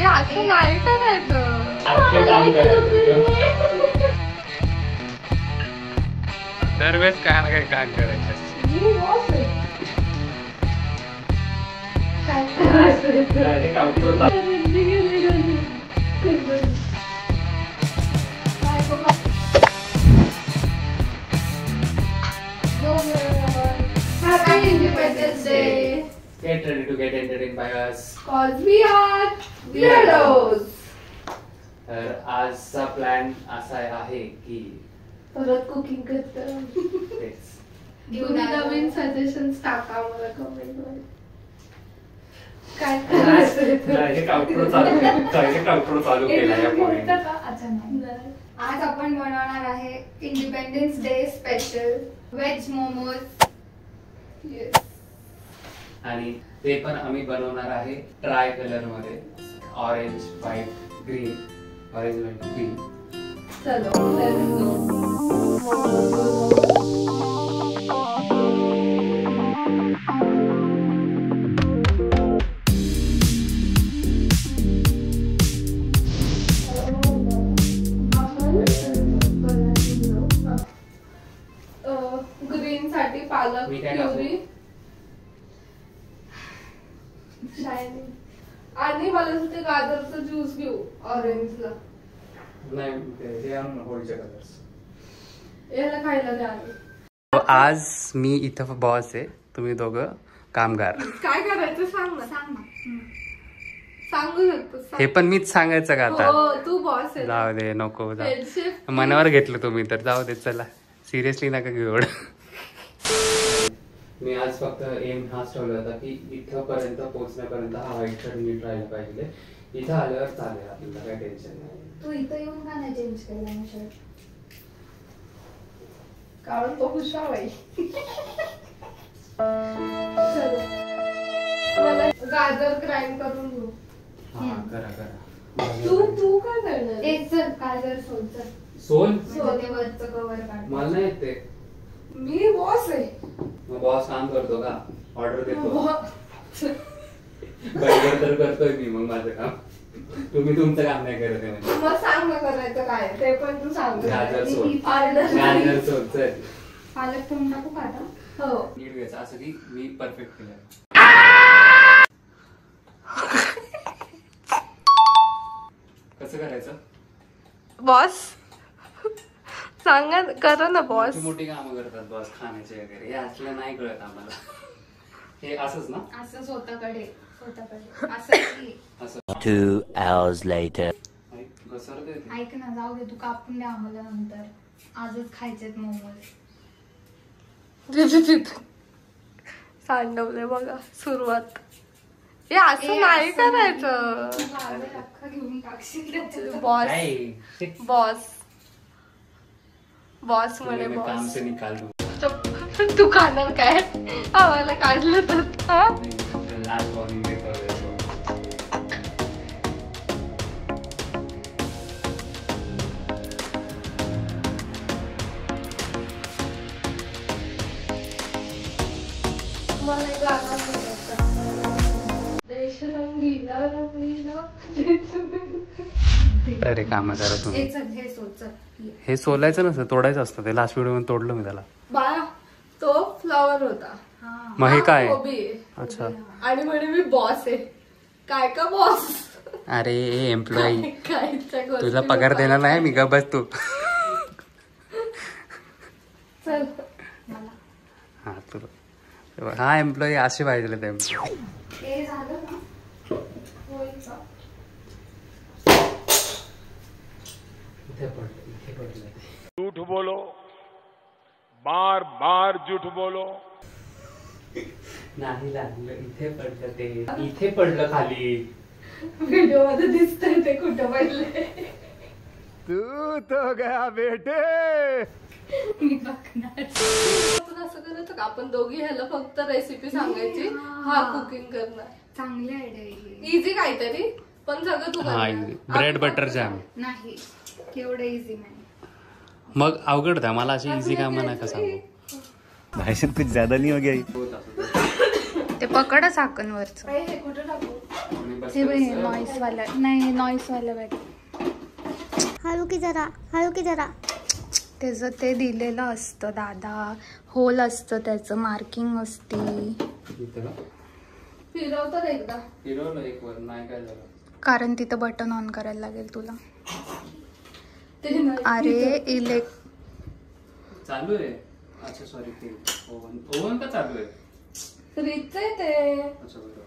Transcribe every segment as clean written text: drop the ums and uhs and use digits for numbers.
असं नाही करायचं. दरवेळेस काय ना काही काम करायचं. Happy Independence Day. Get ready to get entertained by us. Cause we are weirdos. तर आजचा प्लॅन असा आहे की परत कुकिंग करतं. तेच तुम्ही नवीन सजेशन्स टाका मला कमेंट मध्ये. काय करायचं चालू केला या पॉइंट. आज आपण बनवणार आहे independence day special veg momos. आणि ते पण आम्ही बनवणार आहे ट्राय कलर मध्ये, orange white green, orange white green. चलो ग्रीन साठी पालक प्युरी आणि मला ते गाजरचं ज्यूस घेऊ ऑरेंजला. नाही हे होळीचे कलर्स याला खायला द्या. आज मी इथं बॉस आहे, तुम्ही दोघं कामगार. काय करायचं सांग ना. सांग ना. सांगू शकतो. हे पण मीच सांगायचं का आता? हो तू बॉस आहे. जाऊ दे नको जाऊ. हेडशेफ मनावर घेतलं तुम्ही तर जाऊ दे. चला सिरियसली नका घेऊ एवढं. मी आज फक्त एम हाच ठेवला होता की इथं पर्यंत पोहोचण्यापर्यंत हा व्हाईट शर्ट नीट राहिला पाहिजे. इथं आल्यावर चालेल, आपल्याला काही टेन्शन नाही. तू इथं येऊन का नाही चेंज केला ना शर्ट? काढून बघू शावाई. मला गाजर ग्राइंड करून घेऊ. हा करा करा. तू काय करणार? एक चल गाजर सोल चल. सोल ते वरचं कव्हर काढ. मला नाही येत ते. मी बॉस आहे. मग बॉस काम करतो का? ऑर्डर देतो. बरोबर तर करतोय मी मग माझं काम. तुम्ही तुमचं काम नाही करत आहे म्हणजे. मग सांग ना करायचं काय ते पण तू सांग. गाजर सोल. ऑर्डर गाजर सोल चल. पालक ठेवून टाकू का आता? हो. नीट घ्यायचं असं की मी परफेक्ट केलं. कसं करायचं बॉस सांगा करा ना बॉस. मोठी कामं करतात बॉस खाण्याचे वगैरे, हे असलं नाही कळत आम्हाला. हे असंच ना? असं स्वतःकडे असं की. असं 2 hours later. घसरतंय ते. ऐक ना जाऊ दे, तू कापून द्या आम्हाला नंतर. आजच खायचेत मोमोज. सांडवले बघा सुरुवात. हे असं नाही करायचं. गाजर अख्खा घेऊन टाकशील त्याच्यात. बॉस बॉस बॉस म्हणे मैं काम बॉस. से निकाल दूं. तू खाणार काय? आम्हाला काढलं तर हा? लास्ट वॉर्निंग देतो. मला एक गाणं म्हणायचं. देश रंगीला रंगीला अरे काम करा तुम्ही. चल हे सोल चल. हे सोलायचं नसतं, तोडायचं असतं. ते लास्ट व्हिडिओ मध्ये तोडलं मी त्याला. बाळा तो फ्लॉवर होता. मग हे काय? कोबी आहे. अच्छा. आणि म्हणे मी बॉस आहे. काय का बॉस? अरे एम्प्लॉई, कायच्या गोष्टी तुझा पगार देणार नाही मी. का बस तू. चल हा तुला हा एम्प्लॉई असे पाहिजे ते एम्प्लॉई. हे झालं ना? होईल का? इथे पडलं. झूठ बोलो, बार बार झूठ बोलो. नाही लागलं. इथे पडलं ते. इथे पडलं खाली. व्हिडिओ मध्ये दिसतंय ते कुठं पडले. तू तो गया बेटे. मी बघणार. आपण असं करायचं का? आपण दोघी ह्याला फक्त रेसिपी सांगायची, हा कुकिंग करणार. चांगली आयडिया. इझी काहीतरी पण सगळं तू हा करणार. Bread butter jam. नाही केवढं इझी नाही. मग अवघड द्या मला अशी इझी कामं नका सांगू. भाई साहब कुछ ज्यादा नहीं हो गया? ते पकडच हाकन वरच. हे कुठं टाकू? हे बघ नॉईस वाला नाही नॉईस वाला बॅग हळू की जरा त्याचं ते दिलेलं असतं दादा होल असतं त्याचं मार्किंग असते इथं का? फिरव तर एकदा. फिरवलं एक वर नाही काय झालं. कारण तिथं बटन ऑन करायला लागेल तुला ते नाही. अरे चालू आहे. अच्छा सॉरी ते ओव्हन का चालू आहे? फ्रीजच आहे ते. अच्छा बरोबर.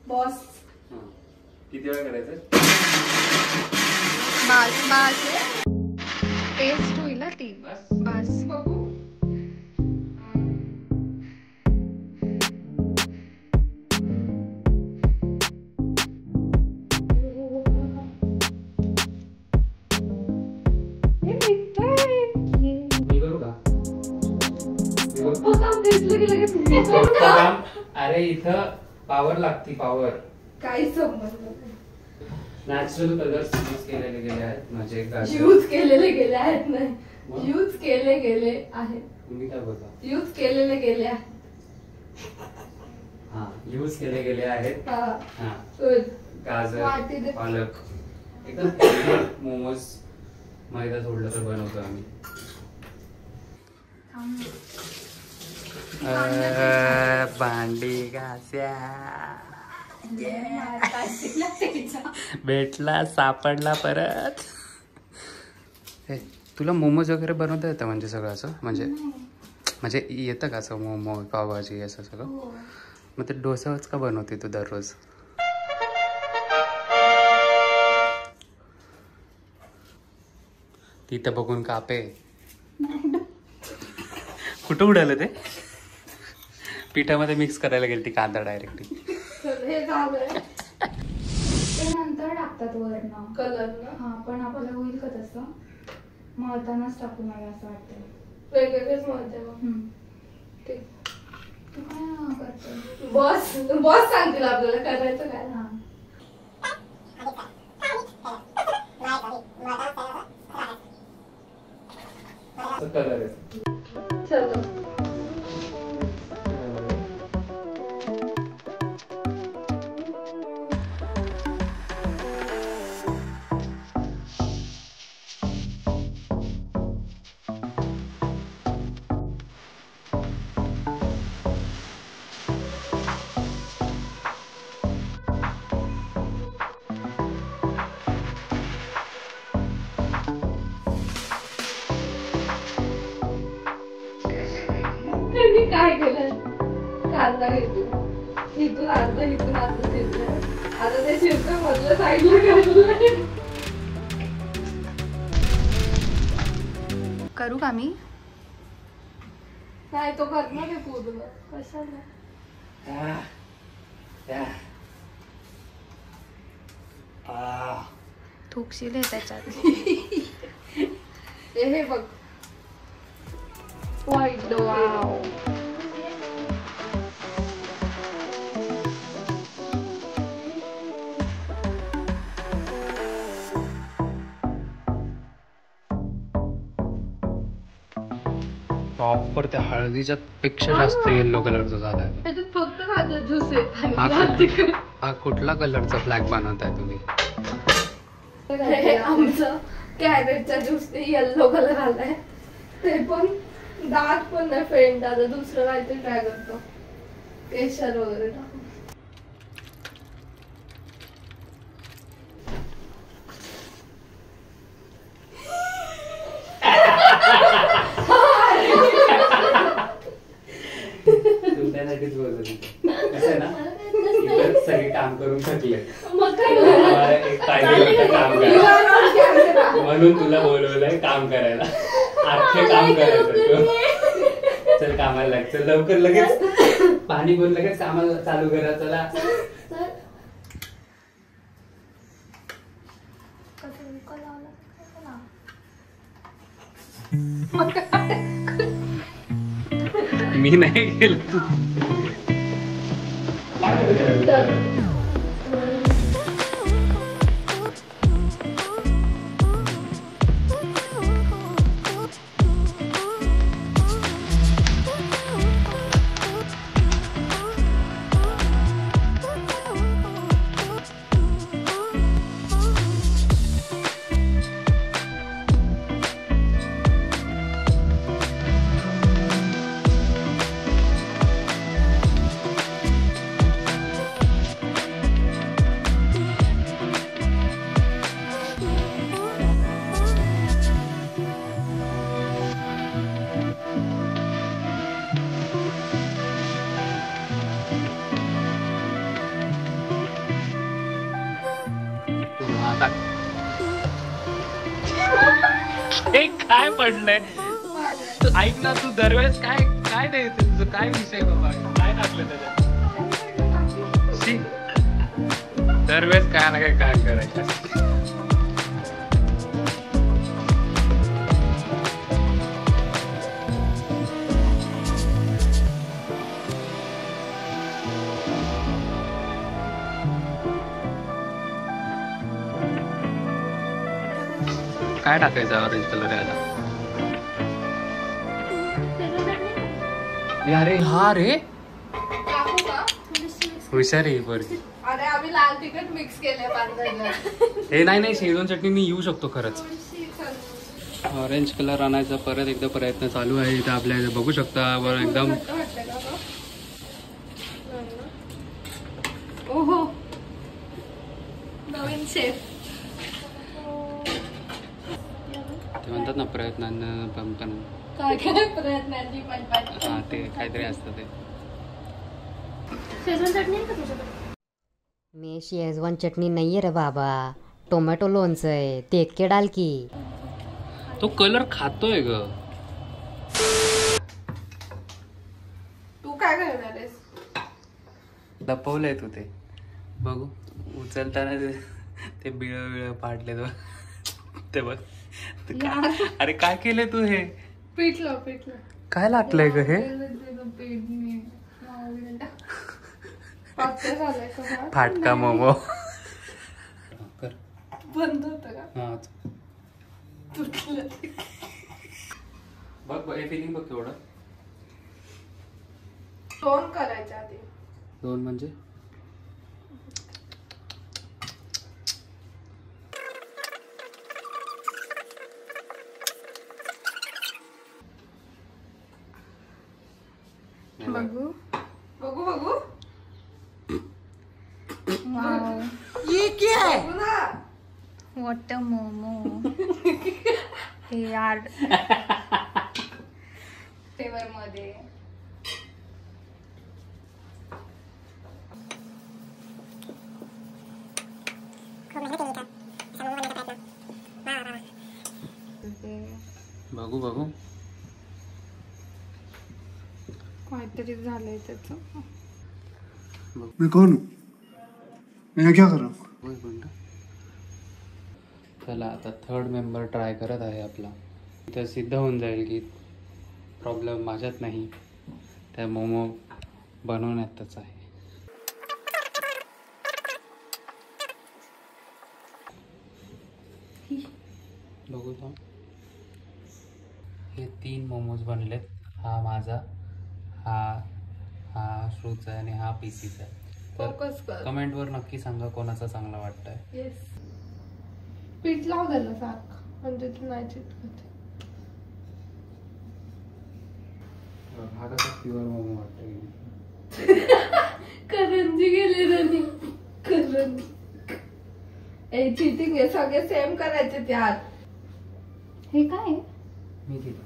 बॉस. हां. किती वेळ करायचं? बास टेस्ट होईल ना ती बास बघू. मी करू का? हो काम दिसलं की लगेच मी करू फक्त का? काम. अरे इथं पावर लागती पावर. काही संबंध नाही. नॅचरल कलर्स यूज केलेले गेले आहेत म्हणजे गाजर. यूज केलेले गेले आहेत नाही यूज केले गेले आहेत. तुम्ही काय बोलता? यूज केलेले गेले आहेत. हा यूज केले गेले आहेत. हा हा good. गाजर वाटी दे. पालक एकदम healthy मोमोज मैदा सोडलं तर बनवतो आम्ही. भांडी घास्या भेटला सापडला परत. तुला मोमोज वगैरे बनवता येतं म्हणजे सगळं असं म्हणजे येतं का असं मोमो पावभाजी असं सगळं? मग ते डोसाच का बनवते तू दररोज? तिथं बघून कापे कुठं उडालं ते? पिठामध्ये मिक्स करायला गेली ती कांदा डायरेक्टली. हे झालंय ते नंतर टाकतात वरण कलर ना. हा पण आपल्याला होईल का तसं मळतानाच टाकू मला असं वाटतं. वेगवेगळेच म्हणते मग. ठीक. तू काय करते बॉस सांगतील आपल्याला करायचं काय. हा कलर आहे. चलो. त्यांनी काय केलं कांदा घेतला इथून अर्धा शिजलं आता ते शिजलं मधलं साईडला काढलं. करू का मी नाही तो करणार आहे पूर्ण कशाला. थुकशील आहे त्याच्यात हे बघ वाईट वाव. प्रॉपर त्या हळदीच्या पेक्षा जास्त येल्लो कलरचा झालाय. त्याच्यात फक्त खायचं ज्यूस आहे. हा कुठला कलरचा फ्लॅग बनवताय तुम्ही? हे आमचं कॅरेटचा ज्यूस ते येल्लो कलर आलाय ते पण डार्क पण नाही फेंट आता दुसरं काहीतरी ट्राय करतो केशर वगैरे टाकून. तुमच्यासाठीच बोलतो कसं आहे ना इकडे सगळे काम करून थकले मग मला एक पाहिजे होतं काम करायला काय म्हणून तुला बोलवलंय काम करायला. आजचे काम करायचं तू. चल कामाला लाग. चल लवकर लगेच पाणी बोल लगेच कामाला चालू करा. चला मी नाही केलं तू. हे काय पडलंय तू ऐक ना, तू दरवेळेस काय काय द्यायचं तुझं, काय विषय बाबा, काय टाकलं त्याच्यात? शी, दरवेळेस काय ना काय करायचं. काय टाकायचं ऑरेंज कलर याला? अरे हा रे, टाकू का? हुशार आहे बरं. अरे आम्ही लाल तिखट मिक्स केले पांढऱ्याला. हे नाही शेजवान चटणी मी येऊ शकतो खरंच. ऑरेंज कलर आणायचा परत एकदा प्रयत्न चालू आहे इथे आपल्या इथे बघू शकता. बरं एकदम ओहो, नवीन शेफ. ते म्हणतात ना प्रयत्नांना पण काय काय प्रयत्नांची पण हा ते काहीतरी असतं ते. शेजवान चटणी आहे का तुझ्याकडे? मी शेजवान चटणी नाहीये रे बाबा, टोमॅटो लोणचं आहे, ते के डाल की. तो कलर खातोय ग. तू काय करणार आहेस? लपवलंय तू ते बघू. उचलताना ते बिळ पाडले ते बघ. अरे काय केलंय तू हे? पिठलं काय लागलंय ग हे? फाटका मोमो कर. बंद होत का? हा तुटलं. बघ हे फिलिंग बघ केवढं. 2 करायच्या आधी. 2 म्हणजे बघू बघू. वाव, ये क्या है? बघू ना. What a momo. हे यार फ्लेवर मध्ये. बघू काहीतरी झालंय त्याच. मैं कौन हूँ? मैं यहाँ क्या कर रहा हूँ? चला आता 3rd मेंबर ट्राय करत आहे आपला. तर सिद्ध होऊन जाईल की प्रॉब्लेम माझ्यात नाही, त्या मोमो बनवण्यातच आहे. बघू ना, हे 3 मोमोज बनलेत. हा माझा, हा श्रूचा आणि हा पीसीचा. फोकस कर. कमेंट वर नक्की सांगा कोणाचा चांगला वाटतंय. येस. पीठ लाव त्याला सारखं, म्हणजे तू नाही चिटकत. हा कसा प्युअर मोमो वाटतोय. करंजी गेली रनी. करंजी. ए चिटिंग आहे, सगळे सेम करायचे त्यात. हे काय? मी केलं.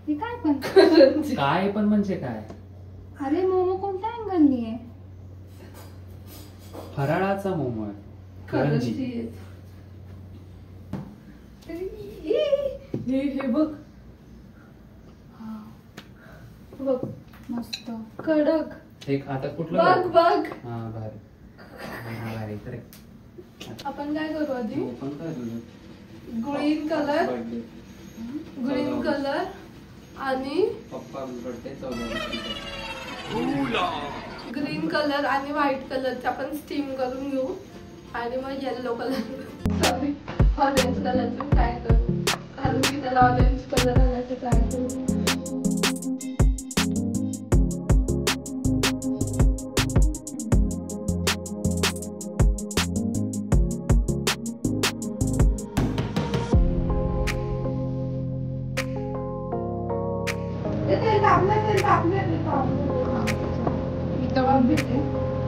हे काय पण? करंजी. काय पण म्हणजे काय? अरे मोमो कोणत्या अँगलनी आहे? फराळाचा मोमो आहे. करंजी. हे बघ. बघ मस्त. कडक. एक आता कुठलं बघ. हा भारी. हा भारी तर आपण काय करू आधी? ओपन कर तुझं. ग्रीन कलर आणि पप्पा बर्थडे 14. ग्रीन कलर आणि व्हाईट कलरचे आपण स्टीम करून घेऊ आणि मग येलो कलर सॉरी ऑरेंज कलरचे ट्राय करू, कारण की त्याला ऑरेंज कलर आणायचे ट्राय करू.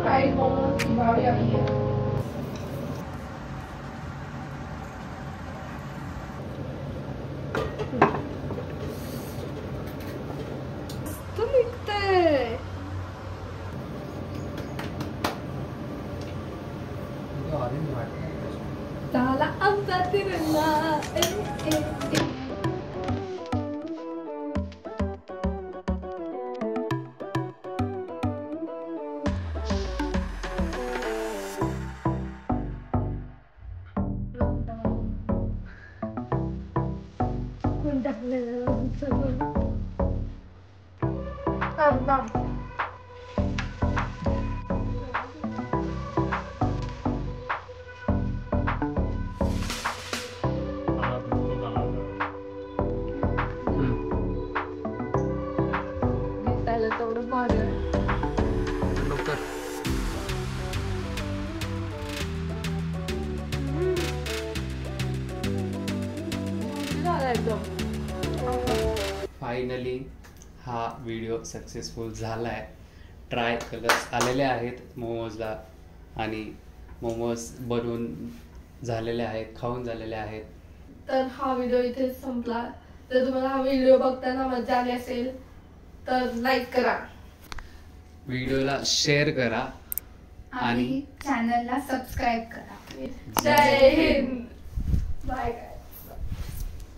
फ्राईड मोमोज दिवाळी आली आहे. तू निघतंय. ऑरेंज वाटतं. झाला आमचा तिरंगा. फायनली हा व्हिडिओ सक्सेसफुल झाला आहे. ट्राय कलर्स आलेले आहेत मोमोजला आणि मोमोज बनवून झालेले आहेत, खाऊन झालेले आहेत. तर हा व्हिडिओ इथे संपला. जर तुम्हाला हा व्हिडिओ बघताना मजा आली असेल तर लाईक करा, व्हिडिओला शेअर करा आणि चॅनलला सबस्क्राईब करा. जय हिंद. बाय.